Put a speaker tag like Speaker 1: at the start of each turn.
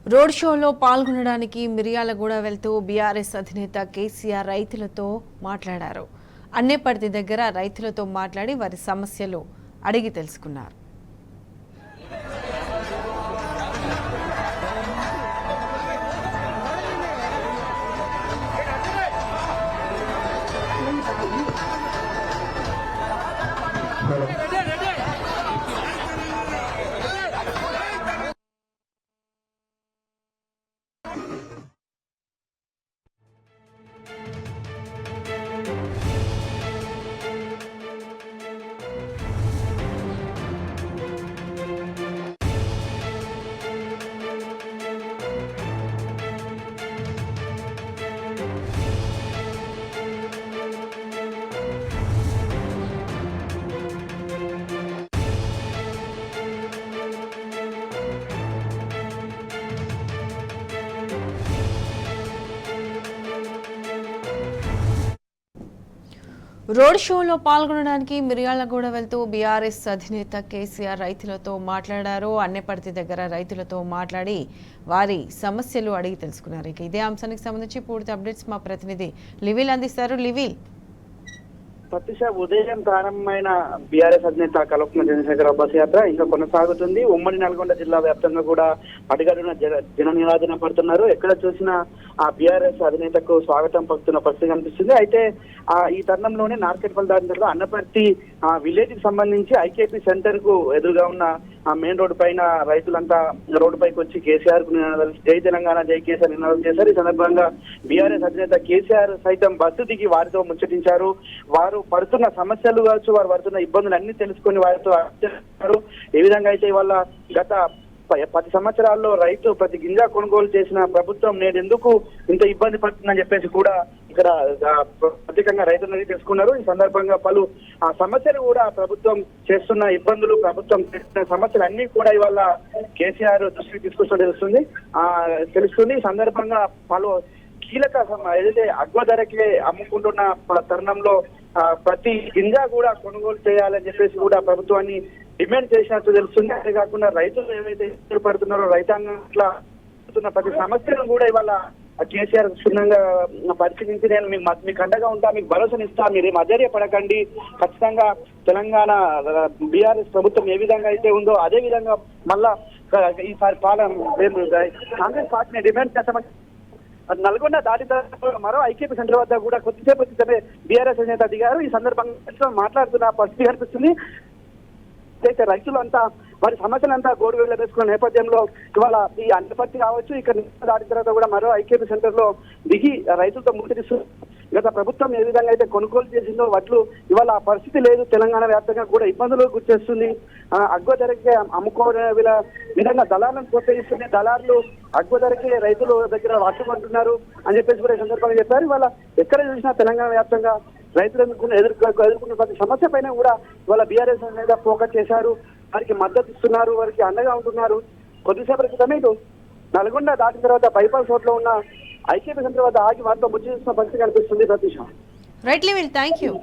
Speaker 1: Road షోలో పాల్గొనడానికి మిర్యాలగూడ వెళ్తూ బీఆర్ఎస్ అధినేత కేసీఆర్ రైతులతో మాట్లాడారు. అన్నేపర్తి దగ్గర రైతులతో మాట్లాడి వారి సమస్యలు అడిగి తెలుసుకున్నారు. రోడ్ షోలో పాల్గొనడానికి మిర్యాలగూడ వెళ్తూ బీఆర్ఎస్ అధినేత కేసీఆర్ రైతులతో మాట్లాడారు. అన్నేపర్తి దగ్గర రైతులతో మాట్లాడి వారి సమస్యలు అడిగి తెలుసుకున్నారు. ఇక ఇదే అంశానికి సంబంధించి పూర్తి అప్డేట్స్ మా ప్రతినిధి లివిల్ అందిస్తారు. లివిల్,
Speaker 2: ప్రతిష ఉదయం ప్రారంభమైన బీఆర్ఎస్ అధినేత కల్వకుంట్ల చంద్రశేఖరరావు బస్ యాత్ర ఇంకా కొనసాగుతుంది. ఉమ్మడి నల్గొండ జిల్లా వ్యాప్తంగా కూడా అడుగడున జన నిరాదన పడుతున్నారు. ఎక్కడ చూసినా ఆ బీఆర్ఎస్ అధినేతకు స్వాగతం పలుకుతున్న పరిస్థితి కనిపిస్తుంది. అయితే ఈ తరుణంలోనే నార్కెట్పల్లి దాటిన తర్వాత అన్నపర్తి విలేజ్ కి సంబంధించి ఐకేపీ సెంటర్ కు ఎదురుగా ఉన్న మెయిన్ రోడ్డు పైన రైతులంతా రోడ్డు పైకి వచ్చి కేసీఆర్ కు జై తెలంగాణ జై కేసీఆర్ నినాదం చేశారు. ఈ సందర్భంగా బీఆర్ఎస్ అధినేత కేసీఆర్ సైతం బస్సు దిగి వారితో ముచ్చటించారు. వారు పడుతున్న సమస్యలు కావచ్చు, వారు పడుతున్న ఇబ్బందులు అన్ని తెలుసుకుని వారితో ఏ విధంగా అయితే ఇవాళ గత 10 సంవత్సరాల్లో రైతు ప్రతి గింజ కొనుగోలు చేసిన ప్రభుత్వం నేడు ఎందుకు ఇంత ఇబ్బంది పడుతుందని చెప్పేసి కూడా ఇక్కడ ప్రత్యేకంగా రైతులని తెలుసుకున్నారు. ఈ సందర్భంగా పలు సమస్యలు కూడా ప్రభుత్వం చేస్తున్న ఇబ్బందులు, ప్రభుత్వం చేస్తున్న సమస్యలు అన్ని కూడా ఇవాళ కేసీఆర్ దృష్టికి తీసుకొచ్చడం తెలుస్తుంది. ఈ సందర్భంగా పలు కీలక ఏదైతే అగ్వ ధరకే అమ్ముకుంటున్న తరుణంలో ప్రతి గింజ కూడా కొనుగోలు చేయాలని చెప్పేసి కూడా ప్రభుత్వాన్ని డిమాండ్ చేసినట్టు తెలుస్తుంది. అంతేకాకుండా రైతులు ఏవైతే ఇబ్బందులు పడుతున్నారో రైతాంగం అట్లా ప్రతి సమస్యను కూడా ఇవాళ కేసీఆర్ క్షుణ్ణంగా పరిశీలించి నేను మీకు అండగా ఉంటా, మీకు భరోసానిస్తా, మీరేం అధైర్యపడకండి, ఖచ్చితంగా తెలంగాణ బీఆర్ఎస్ ప్రభుత్వం ఏ విధంగా అయితే ఉందో అదే విధంగా మళ్ళా ఈసారి కాంగ్రెస్ పార్టీని డిమాండ్ చేస్తామని నల్గొండ దాటిన తర్వాత మరో ఐకేపీ సెంటర్ వద్ద కూడా కొద్దిసేపు బీఆర్ఎస్ అధినేత దిగారు. ఈ సందర్భంగా మాట్లాడుతున్న పరిస్థితి కనిపిస్తుంది. అయితే రైతులంతా వారి సమస్యలంతా గోడు వేసుకున్న నేపథ్యంలో ఇవాళ ఈ అన్నపర్తి కావచ్చు, ఇక్కడ దాటిన తర్వాత కూడా మరో ఐకేపీ సెంటర్ లో దిగి రైతులతో ముచ్చటిస్తున్నారు. గత ప్రభుత్వం ఏ విధంగా అయితే కొనుగోలు చేసిందో వడ్లు ఇవాళ ఆ పరిస్థితి లేదు. తెలంగాణ వ్యాప్తంగా కూడా ఇబ్బందులు గుర్తిస్తుంది. అగ్వ ధరకే అమ్ముకోవడం విధంగా దళాలను ప్రోత్సహిస్తుంది. దళారులు అగ్వ ధరకే రైతుల దగ్గర వాటుకుంటున్నారు అని చెప్పేసి కూడా ఈ సందర్భంగా చెప్పారు. ఇవాళ ఎక్కడ చూసినా తెలంగాణ వ్యాప్తంగా రైతులు ఎదుర్కొన్న ప్రతి సమస్య పైన కూడా ఇవాళ బీఆర్ఎస్ మీద ఫోకస్ చేశారు. వారికి మద్దతు ఇస్తున్నారు, వారికి అండగా ఉంటున్నారు. కొద్దిసేపటి క్రితమే నల్గొండ దాటిన తర్వాత బైపాస్ రోడ్ లో ఉన్న ఐకేపీ సెంటర్ వద్ద ఆగి వారితో ముచ్చటిస్తున్న పరిస్థితి కనిపిస్తుంది. ప్రతిష.
Speaker 1: రైట్ లివిల్, థ్యాంక్ యూ.